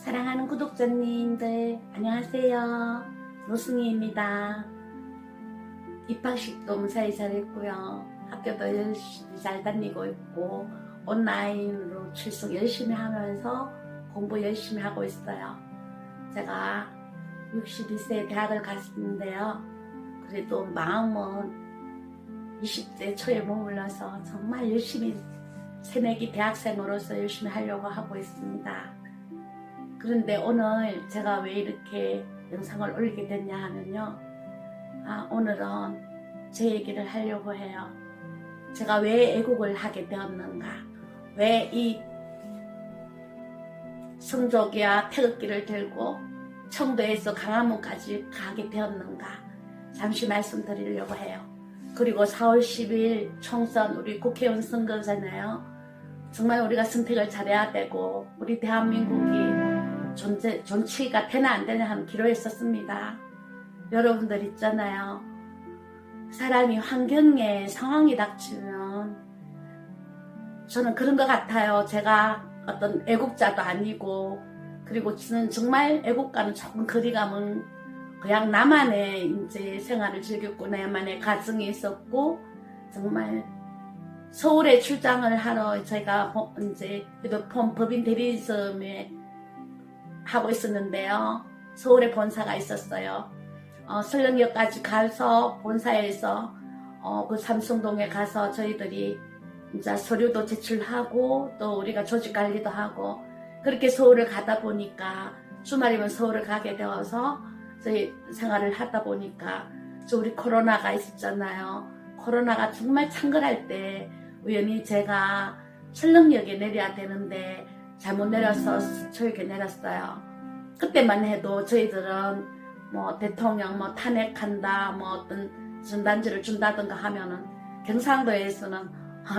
사랑하는 구독자님들 안녕하세요. 노승희입니다. 입학식도 무사히 잘했고요. 학교도 열심히 잘 다니고 있고 온라인으로 출석 열심히 하면서 공부 열심히 하고 있어요. 제가 62세에 대학을 갔는데요. 그래도 마음은 20대 초에 머물러서 정말 열심히 새내기 대학생으로서 열심히 하려고 하고 있습니다. 그런데 오늘 제가 왜 이렇게 영상을 올리게 됐냐 하면요. 오늘은 제 얘기를 하려고 해요. 제가 왜 애국을 하게 되었는가, 왜 이 성조기와 태극기를 들고 청도에서 강화문까지 가게 되었는가 잠시 말씀드리려고 해요. 그리고 4월 10일 총선 우리 국회의원 선거잖아요. 정말 우리가 선택을 잘해야 되고 우리 대한민국이 존치가 되나 안 되나 하는 기로했었습니다. 여러분들 있잖아요. 사람이 환경에 상황이 닥치면 저는 그런 것 같아요. 제가 어떤 애국자도 아니고 그리고 저는 정말 애국가는 조금 거리가 먼 그냥 나만의 이제 생활을 즐겼고 나만의 가정이 있었고 정말 서울에 출장을 하러 제가 이제 법인 대리점에 하고 있었는데요. 서울에 본사가 있었어요. 설렁역까지 가서 본사에서 그 삼성동에 가서 저희들이 이제 서류도 제출하고 또 우리가 조직 관리도 하고 그렇게 서울을 가다 보니까 주말이면 서울을 가게 되어서 저희 생활을 하다 보니까 우리 코로나가 있었잖아요. 코로나가 정말 창궐할 때 우연히 제가 설렁역에 내려야 되는데 잘못 내려서 서초역에 내렸어요. 그때만 해도 저희들은 뭐 대통령 뭐 탄핵한다 뭐 어떤 전단지를 준다든가 하면은 경상도에서는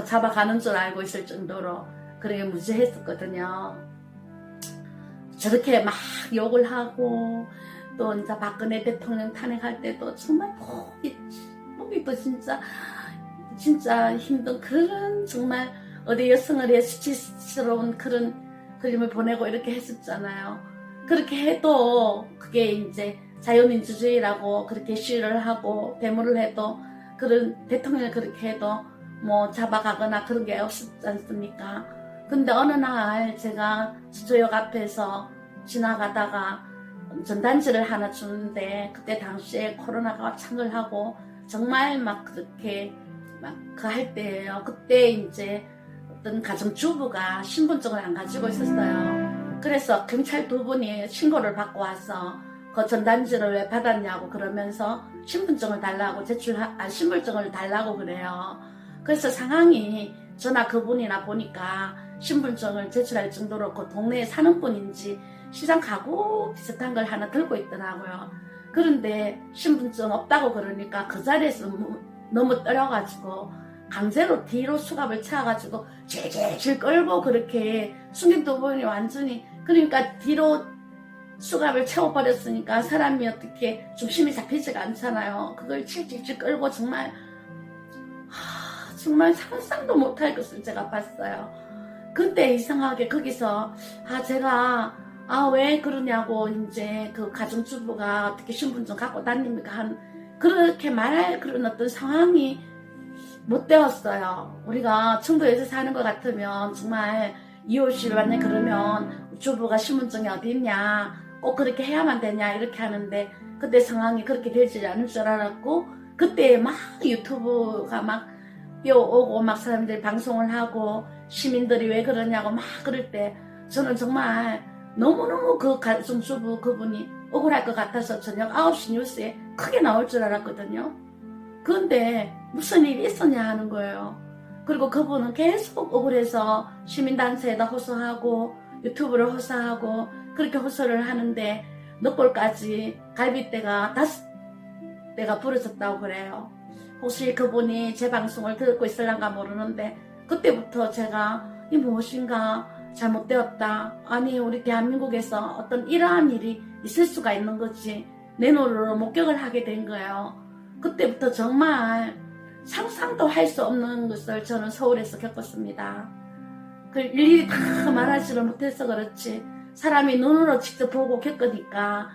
잡아가는 줄 알고 있을 정도로 그렇게 무지했었거든요. 저렇게 막 욕을 하고 또 이제 박근혜 대통령 탄핵할 때도 정말 목이 또 진짜 힘든 그런 정말 어디 여성을 수치스러운 그런 그림을 보내고 이렇게 했었잖아요. 그렇게 해도 그게 이제 자유민주주의라고 그렇게 시위를 하고 데모를 해도 그런 대통령을 그렇게 해도 뭐 잡아가거나 그런 게 없었지 않습니까? 근데 어느 날 제가 수조역 앞에서 지나가다가 전단지를 하나 주는데 그때 당시에 코로나가 창궐하고 정말 막 그렇게 막 그 할 때예요. 그때 이제 어떤 가정주부가 신분증을 안 가지고 있었어요. 그래서 경찰 두 분이 신고를 받고 와서 그 전단지를 왜 받았냐고 그러면서 신분증을 달라고 신분증을 달라고 그래요. 그래서 상황이 저나 그분이나 보니까 신분증을 제출할 정도로 그 동네에 사는 분인지 시장 가구 비슷한 걸 하나 들고 있더라고요. 그런데 신분증 없다고 그러니까 그 자리에서 너무 떨어가지고 강제로 뒤로 수갑을 채워가지고 질질 끌고 그렇게 승객 두 분이 완전히 그러니까 뒤로 수갑을 채워버렸으니까 사람이 어떻게 중심이 잡히지가 않잖아요. 그걸 질질 끌고 정말 상상도 못할 것을 제가 봤어요. 근데 이상하게 거기서 제가 왜 그러냐고 이제 그 가정주부가 어떻게 신분증 갖고 다닙니까 한 그렇게 말할 그런 어떤 상황이 못 되었어요. 우리가 청도에서 사는 것 같으면 정말 이웃이 만약 그러면 주부가 신분증이 어디 있냐 꼭 그렇게 해야만 되냐 이렇게 하는데 그때 상황이 그렇게 되지 않을 줄 알았고 그때 막 유튜브가 막 뛰어오고 막 사람들이 방송을 하고 시민들이 왜 그러냐고 막 그럴 때 저는 정말 너무너무 그 가정주부 그분이 억울할 것 같아서 저녁 9시 뉴스에 크게 나올 줄 알았거든요. 그런데 무슨 일이 있었냐 하는 거예요. 그리고 그분은 계속 억울해서 시민단체에다 호소하고 유튜브를 호소하고 그렇게 호소를 하는데 넉골까지 갈비뼈가 5대가 부러졌다고 그래요. 혹시 그분이 제 방송을 듣고 있을란가 모르는데 그때부터 제가 이 무엇인가 잘못되었다. 아니 우리 대한민국에서 어떤 이러한 일이 있을 수가 있는 거지 내 눈으로 목격을 하게 된 거예요. 그때부터 정말 상상도 할 수 없는 것을 저는 서울에서 겪었습니다. 그 일일이 다 말하지를 못해서 그렇지 사람이 눈으로 직접 보고 겪으니까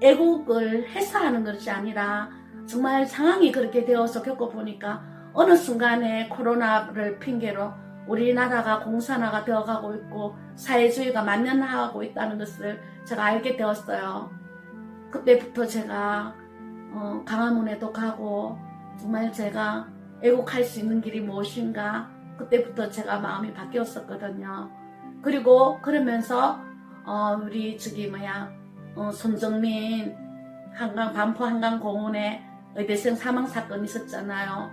애국을 해서 하는 것이 아니라 정말 상황이 그렇게 되어서 겪어보니까 어느 순간에 코로나를 핑계로 우리나라가 공산화가 되어가고 있고 사회주의가 만연하고 있다는 것을 제가 알게 되었어요. 그때부터 제가 강화문에도 가고 정말 제가 애국할 수 있는 길이 무엇인가 그때부터 제가 마음이 바뀌었었거든요. 그리고 그러면서 우리 손정민 반포 한강공원에 의대생 사망 사건이 있었잖아요.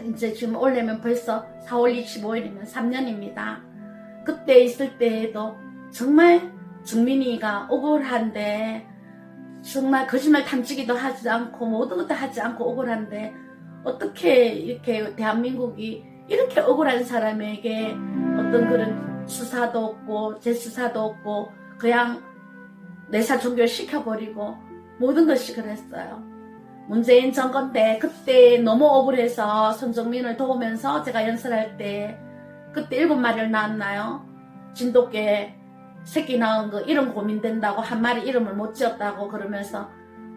이제 지금 올해면 벌써 4월 25일이면 3년입니다. 그때 있을 때에도 정말 정민이가 억울한데 정말 거짓말 탐지기도 하지 않고 모든 것도 하지 않고 억울한데 어떻게 이렇게 대한민국이 이렇게 억울한 사람에게 어떤 그런 수사도 없고 재수사도 없고 그냥 내사 종결시켜버리고 모든 것이 그랬어요. 문재인 정권 때 그때 너무 억울해서 손정민을 도우면서 제가 연설할 때 그때 7마리를 낳았나요? 진돗개 새끼 낳은 거 이름 고민된다고 한 마리 이름을 못 지었다고 그러면서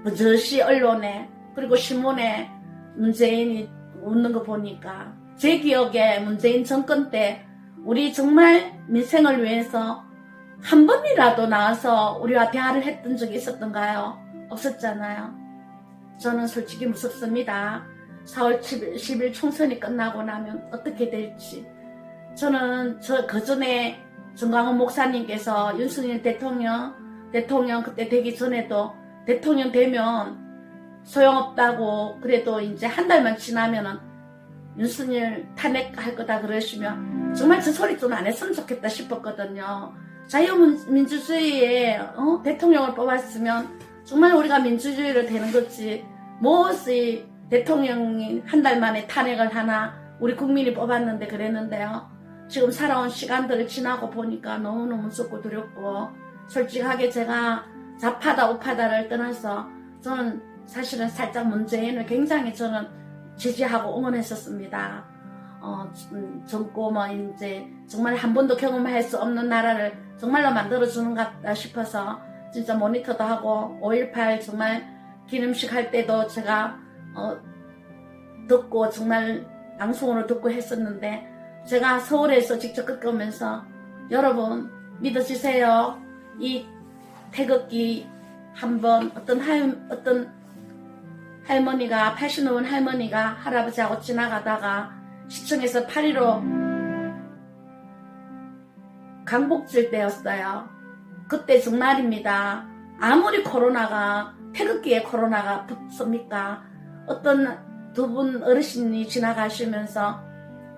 버젓이 언론에 그리고 신문에 문재인이 웃는 거 보니까 제 기억에 문재인 정권 때 우리 정말 민생을 위해서 한 번이라도 나와서 우리와 대화를 했던 적이 있었던가요? 없었잖아요. 저는 솔직히 무섭습니다. 4월 10일 총선이 끝나고 나면 어떻게 될지. 저는 그전에 정광훈 목사님께서 윤석열 대통령 그때 되기 전에도 대통령 되면 소용없다고 그래도 이제 한 달만 지나면은 윤석열 탄핵할 거다 그러시면 정말 저 소리 좀 안 했으면 좋겠다 싶었거든요. 자유민주주의에 대통령을 뽑았으면 정말 우리가 민주주의로 되는 거지 무엇이 대통령이 한 달 만에 탄핵을 하나 우리 국민이 뽑았는데 그랬는데요. 지금 살아온 시간들을 지나고 보니까 너무너무 무섭고 두렵고 솔직하게 제가 좌파다 우파다를 떠나서 저는 사실은 살짝 문재인을 굉장히 저는 지지하고 응원했었습니다. 젊고 이제 정말 한 번도 경험할 수 없는 나라를 정말로 만들어주는 것 같다 싶어서 진짜 모니터도 하고 5.18 정말 기념식 할 때도 제가 듣고 정말 방송으로 듣고 했었는데 제가 서울에서 직접 겪으면서 여러분 믿어주세요. 이 태극기 한번 어떤 할머니가 80 넘은 할머니가 할아버지하고 지나가다가 시청에서 8.15 강복질 때였어요. 그때 정말입니다. 아무리 코로나가 태극기에 코로나가 붙습니까? 어떤 두 분 어르신이 지나가시면서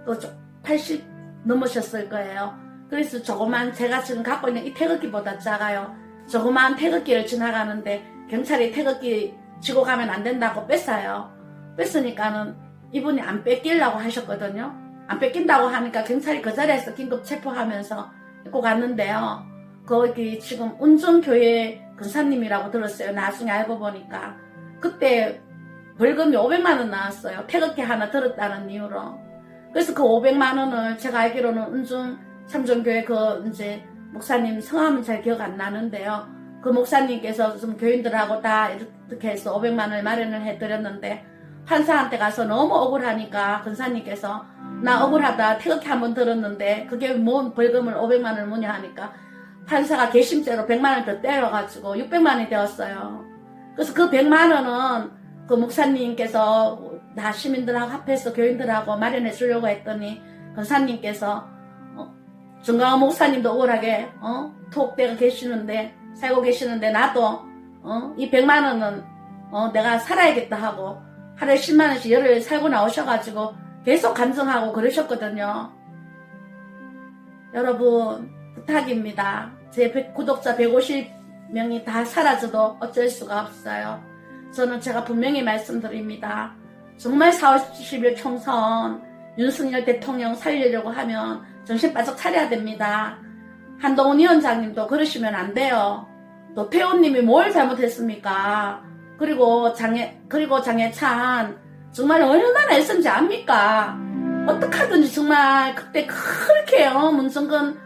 또 80 넘으셨을 거예요. 그래서 조그만 제가 지금 갖고 있는 이 태극기보다 작아요. 조그만 태극기를 지나가는데 경찰이 태극기 지고 가면 안 된다고 뺐어요. 뺐으니까는 이분이 안 뺏기려고 하셨거든요. 안 뺏긴다고 하니까 경찰이 그 자리에서 긴급 체포하면서 입고 갔는데요. 거기 지금 운전교회 근사님이라고 들었어요. 나중에 알고 보니까. 그때 벌금이 500만원 나왔어요. 태극기 하나 들었다는 이유로. 그래서 그 500만원을 제가 알기로는 운중 참전교회 이제 목사님 성함은 잘 기억 안 나는데요. 그 목사님께서 좀 교인들하고 다 이렇게 해서 500만원을 마련을 해드렸는데 판사한테 가서 너무 억울하니까 근사님께서 나 억울하다 태극기 한번 들었는데 그게 뭔 벌금을 500만원을 뭐냐 하니까 판사가 개심죄로 100만원 더 때려가지고 600만원이 되었어요. 그래서 그 100만원은 그 목사님께서 다 시민들하고 합해서 교인들하고 마련해 주려고 했더니 권사님께서 정강원 목사님도 억울하게 토옥대가 살고 계시는데 나도 이 100만원은 내가 살아야겠다 하고 하루에 10만원씩 열흘 살고 나오셔가지고 계속 간증하고 그러셨거든요. 여러분 부탁입니다. 제 구독자 150명이 다 사라져도 어쩔 수가 없어요. 저는 제가 분명히 말씀드립니다. 정말 4월 10일 총선 윤석열 대통령 살리려고 하면 정신 바짝 차려야 됩니다. 한동훈 위원장님도 그러시면 안 돼요. 노태우님이 뭘 잘못했습니까? 그리고 장해찬 정말 얼마나 애쓴지 압니까? 어떡하든지 정말 그때 그렇게 문정근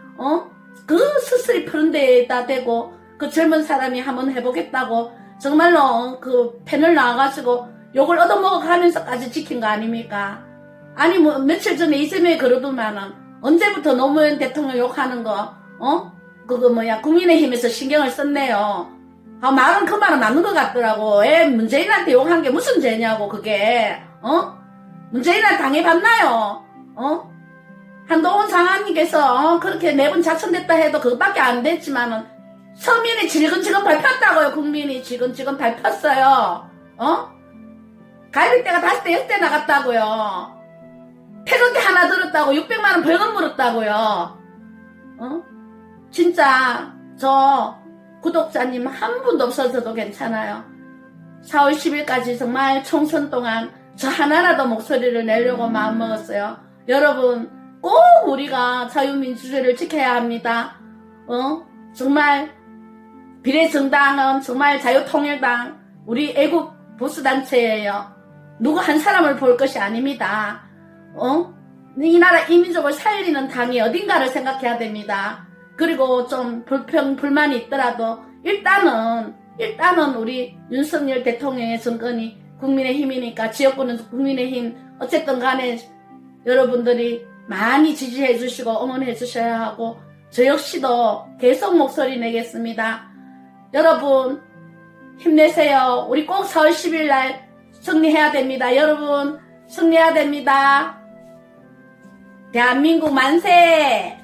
그 스스리 푸는 데에다 대고 그 젊은 사람이 한번 해보겠다고 정말로 그 패널 나와가지고 욕을 얻어먹어가면서까지 지킨 거 아닙니까? 아니 뭐 며칠 전에 이재명이 그러더만은 언제부터 노무현 대통령 욕하는 거 그거 뭐야 국민의힘에서 신경을 썼네요. 말은 그 말은 맞는 것 같더라고. 문재인한테 욕한 게 무슨 죄냐고 그게 문재인한테 당해봤나요? 한동훈 장관님께서 그렇게 4번 자천됐다 해도 그것밖에 안 됐지만은 서민이 지근지근 밟혔다고요. 국민이 지근지근 밟혔어요. 갈비대가 5대 6대 나갔다고요. 태극기 하나 들었다고 600만원 벌금 물었다고요. 진짜 저 구독자님 한 분도 없어져도 괜찮아요. 4월 10일까지 정말 총선 동안 저 하나라도 목소리를 내려고 마음먹었어요. 여러분 꼭 우리가 자유민주주의를 지켜야 합니다. 정말 비례정당은 정말 자유통일당 우리 애국 보수단체예요. 누구 한 사람을 볼 것이 아닙니다. 이 나라 이민족을 살리는 당이 어딘가를 생각해야 됩니다. 그리고 좀 불만이 있더라도 일단은 우리 윤석열 대통령의 정권이 국민의힘이니까 지역구는 국민의힘 어쨌든 간에 여러분들이 많이 지지해 주시고 응원해 주셔야 하고 저 역시도 계속 목소리 내겠습니다. 여러분 힘내세요. 우리 꼭 4월 10일 날 승리해야 됩니다. 여러분 승리해야 됩니다. 대한민국 만세!